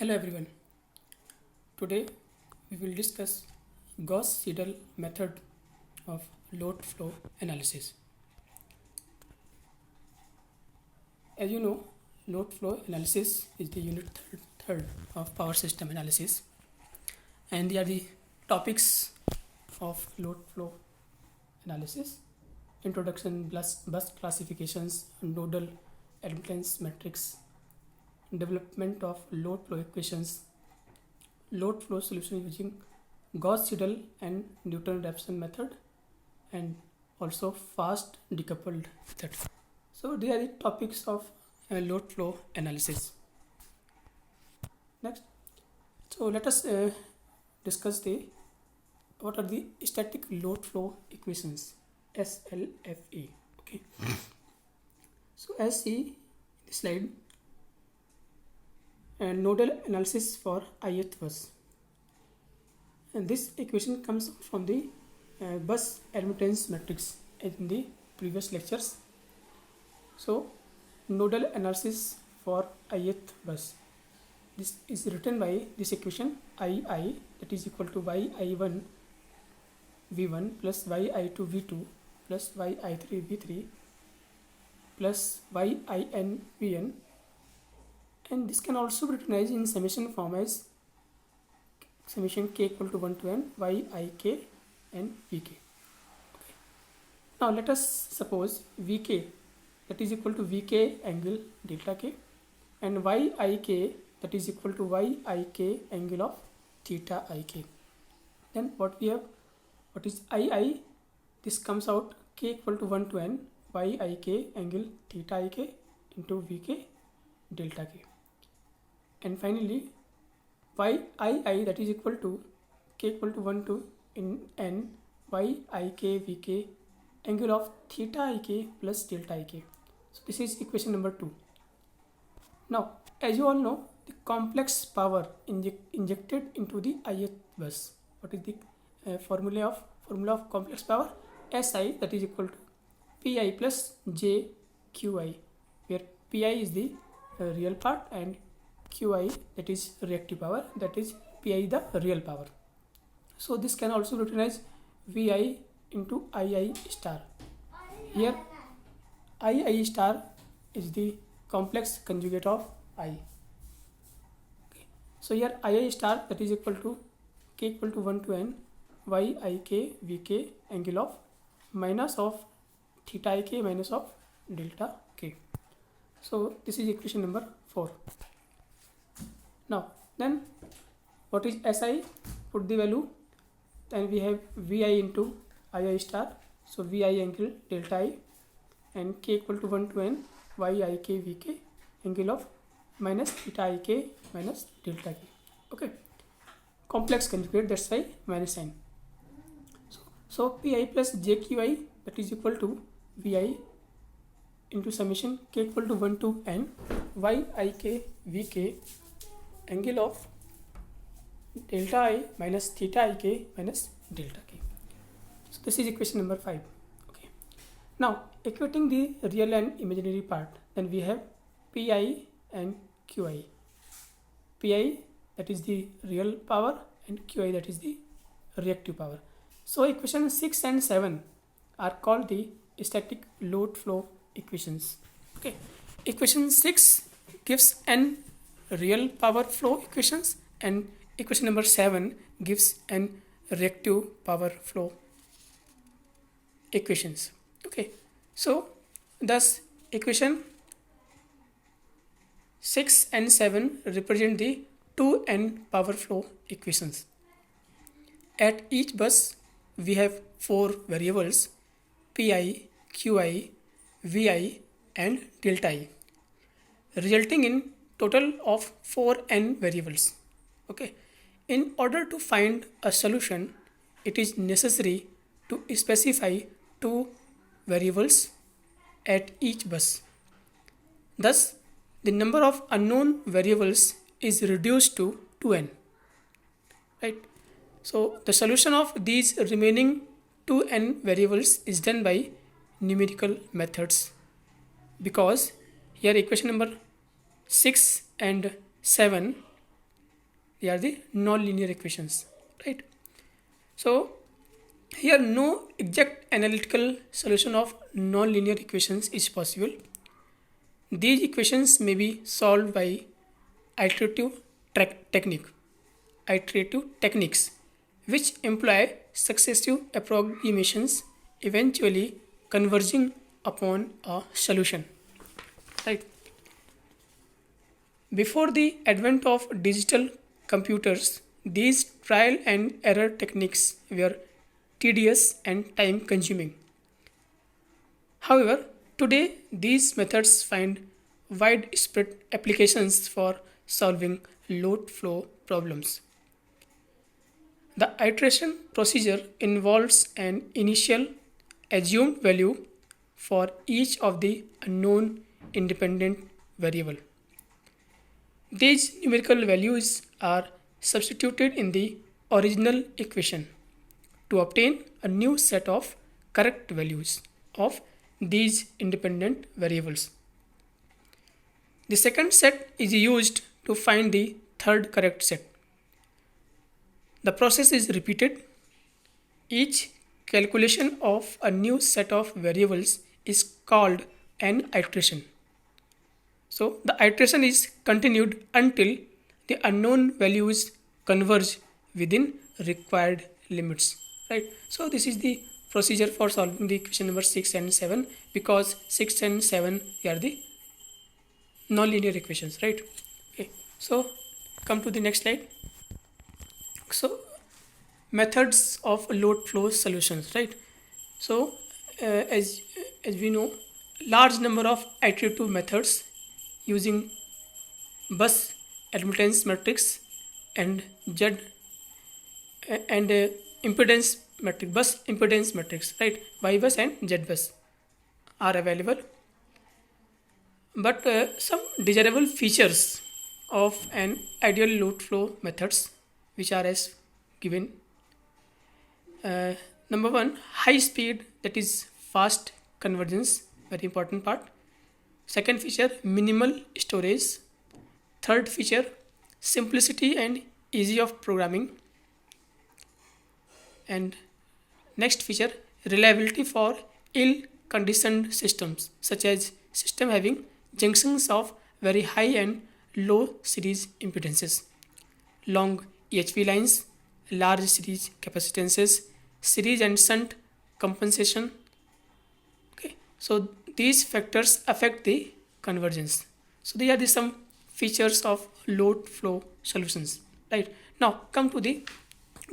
Hello everyone. Today we will discuss Gauss-Seidel method of load flow analysis. As you know, load flow analysis is the unit third of power system analysis, and they are the topics of load flow analysis: introduction, bus classifications, nodal admittance matrix, development of load flow equations, load flow solution using Gauss-Seidel and Newton-Raphson method, and also fast decoupled method. So these are the topics of load flow analysis. Next, so let us discuss what are the static load flow equations, SLFE. Okay. So as see in the slide, nodal analysis for ith bus, and this equation comes from the bus admittance matrix in the previous lectures. So nodal analysis for ith bus, this is written by this equation: II, that is equal to yi1 v1 plus yi2 v2 plus yi3 v3 plus yin vn, and this can also be written as in summation form as summation k equal to 1 to n yik and vk. Okay. Now let us suppose vk, that is equal to vk angle delta k, and yik, that is equal to yik angle of theta ik. Then what we have, what is ii? This comes out k equal to 1 to n yik angle theta ik into vk delta k. And finally yii, that is equal to k equal to 1 to in n yik vk angle of theta ik plus delta ik. So this is equation number 2. Now as you all know, the complex power injected into the ith bus, what is the formula of complex power? SI, that is equal to Pi plus jQi, where Pi is the real part and Qi, that is reactive power, that is Pi the real power. So this can also be written as Vi into II star. Here II star is the complex conjugate of I. Okay. So here II star, that is equal to k equal to 1 to n yik vk angle of minus of theta ik minus of delta k. So this is equation number 4. Now then what is SI? Put the value, then we have Vi into II star, so Vi angle delta I, and k equal to 1 to n yik vk angle of minus theta ik minus delta k. Okay, complex conjugate, that's why minus sign. So Pi plus jQi, that is equal to Vi into summation k equal to 1 to n yik vk angle of delta I minus theta ik minus delta k. So this is equation number 5. Okay. Now equating the real and imaginary part, then we have Pi and Qi. Pi, that is the real power, and Qi, that is the reactive power. So equation 6 and 7 are called the static load flow equations. Okay. Equation 6 gives n real power flow equations, and equation number 7 gives n reactive power flow equations. Okay. So thus equation 6 and 7 represent the 2n power flow equations. At each bus we have 4 variables: Pi, Qi, Vi and delta I, resulting in total of 4n variables. Okay. In order to find a solution, it is necessary to specify 2 variables at each bus. Thus the number of unknown variables is reduced to 2n, right? So the solution of these remaining 2n variables is done by numerical methods, because here equation number 6 and 7 They are the non-linear equations, right? So here no exact analytical solution of non-linear equations is possible. These equations may be solved by iterative technique, iterative techniques, which employ successive approximations, eventually converging upon a solution. Right. Before the advent of digital computers, these trial and error techniques were tedious and time consuming. However, today these methods find widespread applications for solving load flow problems. The iteration procedure involves an initial assumed value for each of the unknown independent variable. These numerical values are substituted in the original equation to obtain a new set of correct values of these independent variables. The second set is used to find the third correct set. The process is repeated. Each calculation of a new set of variables is called an iteration. So the iteration is continued until the unknown values converge within required limits. Right. So this is the procedure for solving the equation number 6 and 7, because 6 and 7 are the non-linear equations, right? Okay. So come to the next slide. So methods of load flow solutions, right? So as we know, large number of iterative methods using bus admittance matrix and Z and impedance matrix, bus impedance matrix, right? Y bus and Z bus are available, but some desirable features of an ideal load flow methods which are as given. Number one, high speed, that is fast convergence, very important part. Second feature, minimal storage. Third feature, simplicity and easy of programming. And next feature, reliability for ill conditioned systems, such as system having junctions of very high and low series impedances, long EHV lines, large series capacitances, series and shunt compensation. Okay, so these factors affect the convergence. So these are the some features of load flow solutions. Right. Now come to the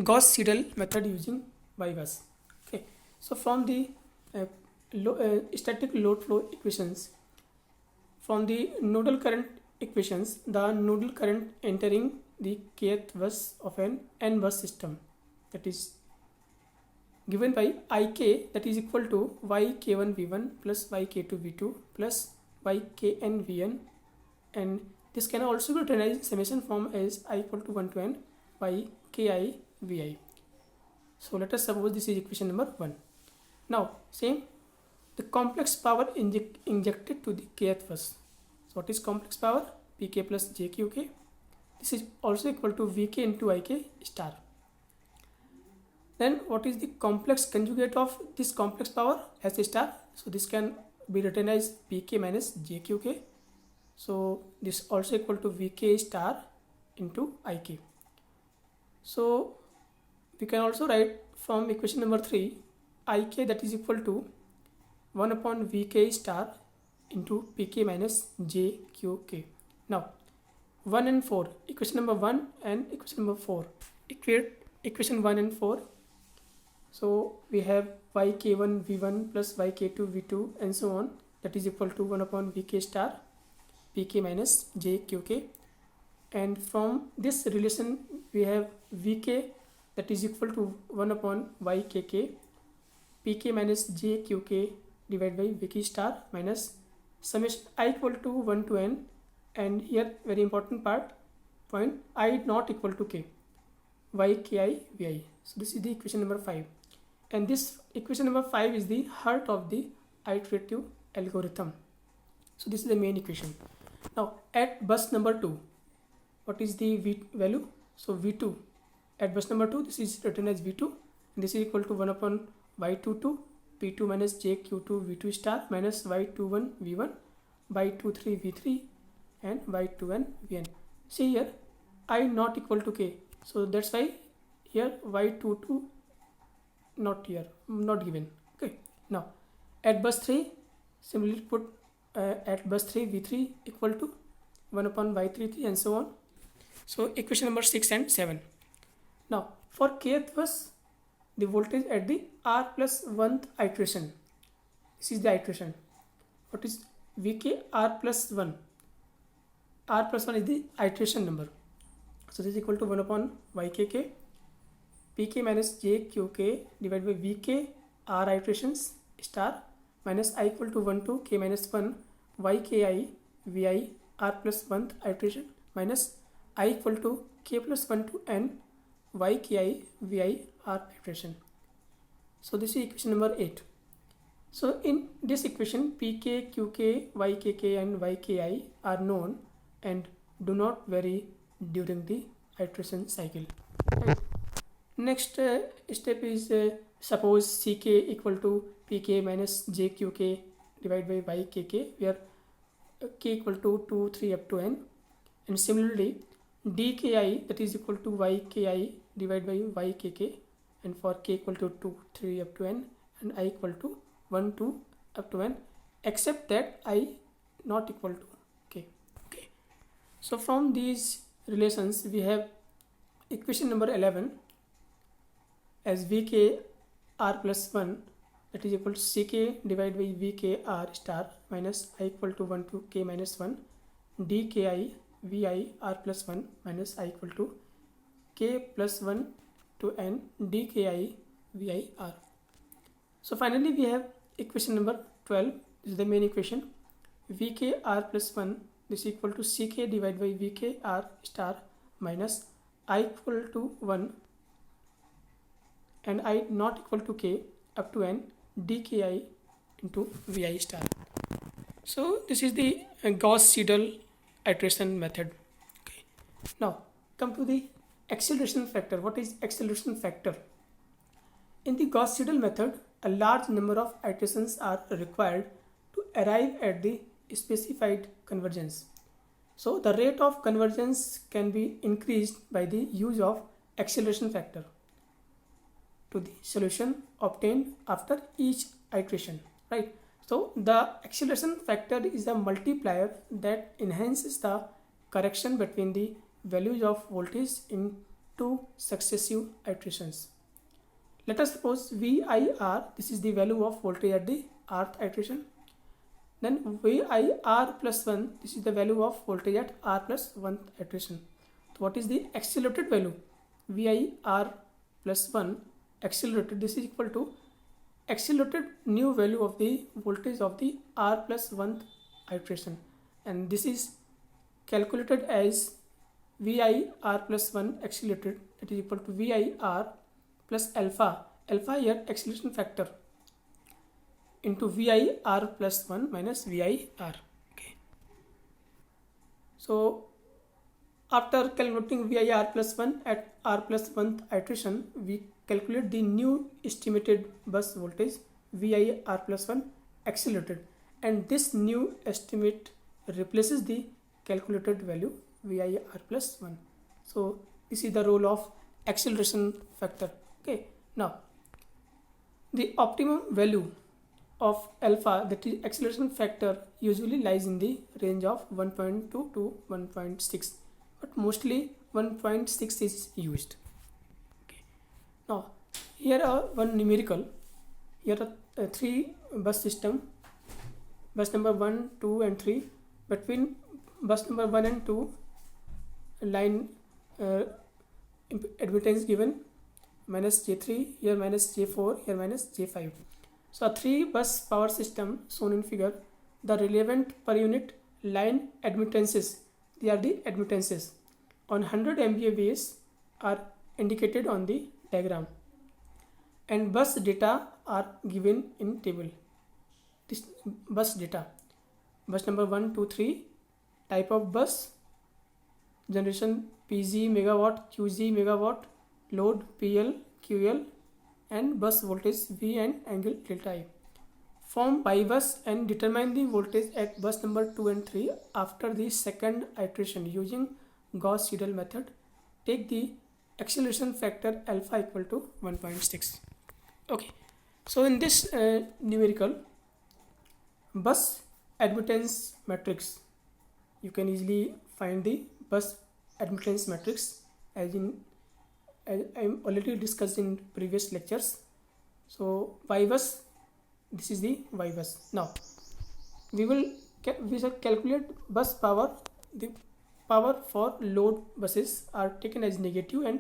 Gauss-Seidel method using Y-bus. Okay. So from the static load flow equations, from the nodal current equations, the nodal current entering the kth bus of an n bus system, that is given by Ik, that is equal to Yk1 V1 plus Yk2 V2 plus Ykn Vn, and this can also be written as summation form as I equal to 1 to n by Ki Vi. So let us suppose this is equation number 1. Now same, the complex power injected to the kth bus. So what is complex power? Pk plus jqk. This is also equal to Vk into Ik star. Then what is the complex conjugate of this complex power? S star. So this can be written as Pk minus jqk. So this also equal to Vk star into Ik. So we can also write from equation number 3, Ik, that is equal to 1 upon Vk star into Pk minus jqk. Now 1 and 4, equation number 1 and equation number 4, equate equation 1 and 4. So we have Yk1 V1 plus Yk2 V2 and so on, that is equal to 1 upon Vk star Pk minus jqk, and from this relation we have Vk, that is equal to 1 upon Ykk Pk minus jqk divided by Vk star minus summation I equal to 1 to n, and here very important point, I not equal to k, Yki Vi. So this is the equation number 5, and this equation number 5 is the heart of the iterative algorithm. So this is the main equation. Now at bus number 2, what is the V value? So V2 at bus number 2, this is written as V2, and this is equal to 1 upon Y22 P2 minus JQ2 V2 star minus Y21 V1 Y23 V3 and Y2n Vn. See here I not equal to k, so that's why here Y22 not here, not given. Okay, now at bus 3, similarly put at bus 3 V3 equal to 1 upon Y33 and so on. So equation number 6 and 7. Now for kth bus, the voltage at the R plus 1th iteration, this is the iteration. What is Vk R plus 1? R plus 1 is the iteration number. So this is equal to 1 upon Ykk Pk minus Jqk divided by Vk R iterations star minus I equal to 1 to k minus 1 Yki Vi R plus 1th iteration minus I equal to k plus 1 to n Yki Vi R iteration. So this is equation number 8. So in this equation Pk, Qk, Ykk and Yki are known and do not vary during the iteration cycle. Right. Next step is suppose Ck equal to Pk minus Jqk divided by Ykk, where k equal to 2, 3 up to n, and similarly dki, that is equal to Yki divided by Ykk, and for k equal to 2, 3 up to n and I equal to 1, 2 up to n, except that I not equal to k. Okay. So from these relations we have equation number 11 as Vk R plus 1, that is equal to Ck divided by Vk R star minus I equal to 1 to k minus 1 dki Vi R plus 1 minus I equal to k plus 1 to n dki Vi R. So finally we have equation number 12, this is the main equation. Vk R plus 1, this is equal to Ck divided by Vk R star minus I equal to 1 and I not equal to k up to n dki into Vi star. So this is the Gauss-Seidel iteration method. Okay. Now come to the acceleration factor. What is acceleration factor? In the Gauss-Seidel method, a large number of iterations are required to arrive at the specified convergence. So the rate of convergence can be increased by the use of acceleration factor to the solution obtained after each iteration, right? So the acceleration factor is a multiplier that enhances the correction between the values of voltage in two successive iterations. Let us suppose VIR, this is the value of voltage at the rth iteration. Then VIR plus 1, this is the value of voltage at R plus 1th iteration. So what is the accelerated value? VIR plus 1 accelerated, this is equal to accelerated new value of the voltage of the R plus 1th iteration, and this is calculated as VIR plus 1 accelerated, that is equal to VIR plus alpha here acceleration factor into VIR plus 1 minus VIR. Okay. So after calculating VIR plus 1 at R plus 1th iteration, we calculate the new estimated bus voltage VIR plus 1 accelerated, and this new estimate replaces the calculated value VIR plus 1. So this is the role of acceleration factor. Okay. Now the optimum value of alpha, that is acceleration factor, usually lies in the range of 1.2 to 1.6, but mostly 1.6 is used. Okay. Now here are one numerical. Here are three bus system, bus number 1, 2 and 3. Between bus number 1 and 2 line admittance given minus J3, here minus J4, here minus J5. So a 3 bus power system shown in figure, the relevant per unit line admittances, they are the admittances on 100 MVA base are indicated on the diagram, and bus data are given in table. This bus data, bus number 1, 2, 3, type of bus, generation PG megawatt, QG megawatt, load PL, QL, and bus voltage V and angle delta I. Form pi bus and determine the voltage at bus number 2 and 3 after the second iteration using Gauss-Seidel method. Take the acceleration factor alpha equal to 1.6. Okay, so in this numerical bus admittance matrix, you can easily find the bus admittance matrix as I'm already discussed in previous lectures. So Y bus, this is the Y bus. Now we shall calculate bus power. The power for load buses are taken as negative and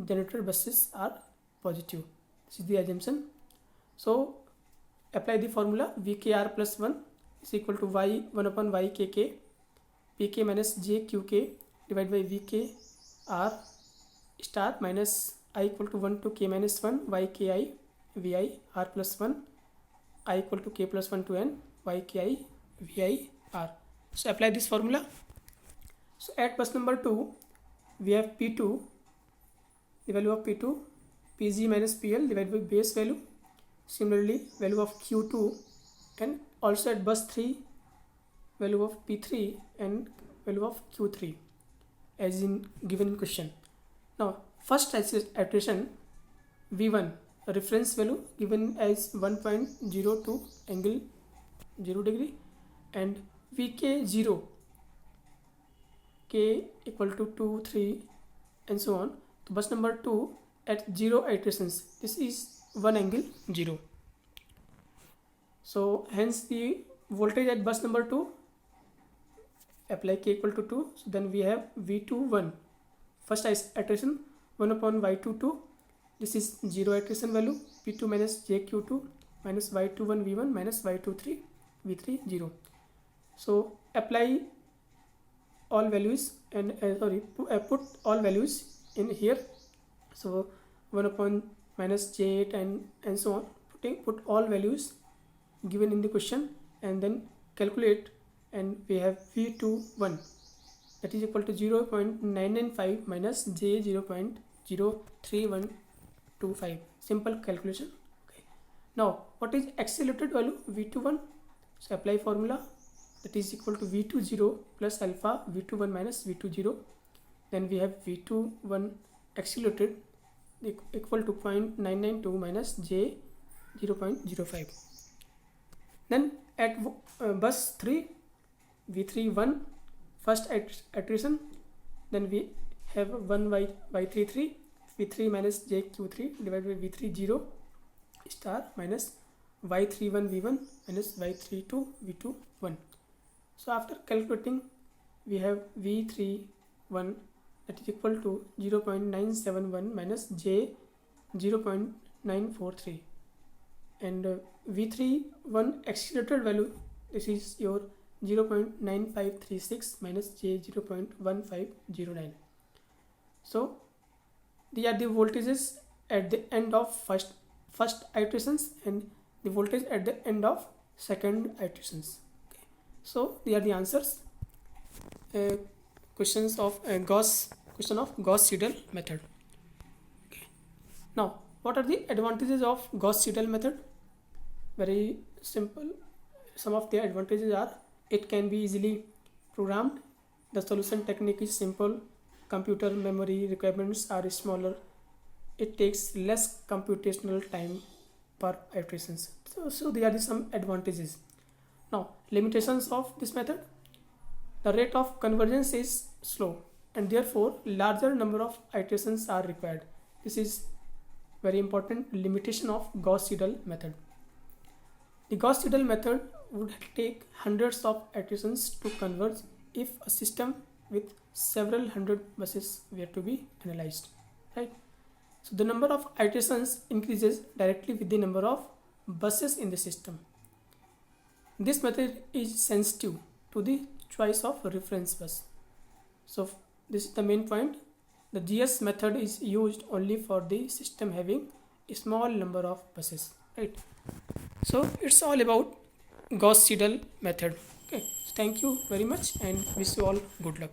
generator buses are positive. This is the assumption. So apply the formula VKR plus 1 is equal to Y 1 upon YKK PK minus JQK divided by VKR star minus I equal to 1 to K minus 1 YKI VI R plus 1 I equal to K plus 1 to N YKI VI R. So apply this formula. So at bus number 2 we have P2, the value of P2 PG minus PL divided by base value. Similarly value of Q2, and also at bus 3 value of P3 and value of Q3 as in given in question. Now first iteration V1 reference value given as 1.02 angle 0 degree and VK0 K equal to 2, 3 and so on. So bus number 2 at 0 iterations, this is 1 angle 0. So hence the voltage at bus number 2, apply K equal to 2. So then we have V21 first iteration 1 upon Y22. This is 0 iteration value P2 minus JQ2 minus Y21 V1 minus Y23 V3 0. So apply all values and put all values in here. So 1 upon minus J8 and so on. Put all values given in the question and then calculate, and we have V21 that is equal to 0.995 minus J 0.03125. Simple calculation. Okay. Now what is accelerated value V21? So apply formula, that is equal to V20 plus alpha V21 minus V20. Then we have V21 accelerated equal to 0.992 minus J 0.05. Then at bus 3 V31 first iteration, then we have 1 Y33 V3 minus JQ3 divided by V30 star minus Y31 V1 minus Y32 V21. So after calculating we have V31 that is equal to 0.971 minus J 0.943 and V31 accelerated value, this is your 0.9536 minus J 0.1509. So these are the voltages at the end of first iterations and the voltage at the end of second iterations. Okay. So these are the answers. Questions of Gauss-Seidel method. Okay. Now what are the advantages of Gauss-Seidel method? Very simple. Some of the advantages are it can be easily programmed, the solution technique is simple, computer memory requirements are smaller, it takes less computational time per iterations. So there are some advantages. Now limitations of this method: the rate of convergence is slow and therefore larger number of iterations are required. This is very important limitation of Gauss-Seidel method. The Gauss-Seidel method would take hundreds of iterations to converge if a system with several hundred buses were to be analyzed, right? So the number of iterations increases directly with the number of buses in the system. This method is sensitive to the choice of reference bus. So this is the main point. The GS method is used only for the system having a small number of buses, right? So it's all about Gauss-Seidel method. Okay, thank you very much and wish you all good luck.